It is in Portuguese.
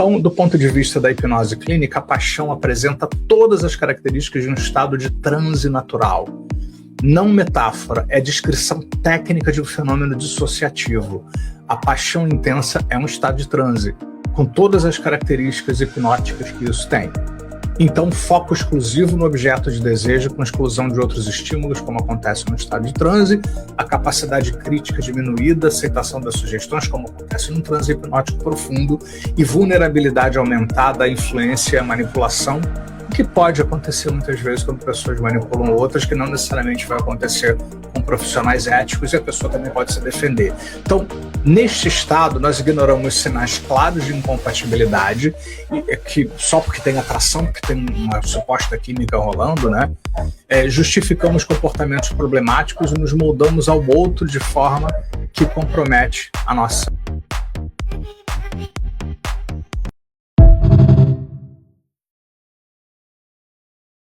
Então, do ponto de vista da hipnose clínica, a paixão apresenta todas as características de um estado de transe natural. Não metáfora, é descrição técnica de um fenômeno dissociativo. A paixão intensa é um estado de transe, com todas as características hipnóticas que isso tem. Então, foco exclusivo no objeto de desejo, com exclusão de outros estímulos, como acontece no estado de transe, a capacidade crítica diminuída, aceitação das sugestões, como acontece no transe hipnótico profundo, e vulnerabilidade aumentada à influência e à manipulação, o que pode acontecer muitas vezes quando pessoas manipulam outras, que não necessariamente vai acontecer com profissionais éticos, e a pessoa também pode se defender. Então, neste estado, nós ignoramos sinais claros de incompatibilidade, que só porque tem atração, porque tem uma suposta química rolando, né? Justificamos comportamentos problemáticos e nos moldamos ao outro de forma que compromete a nossa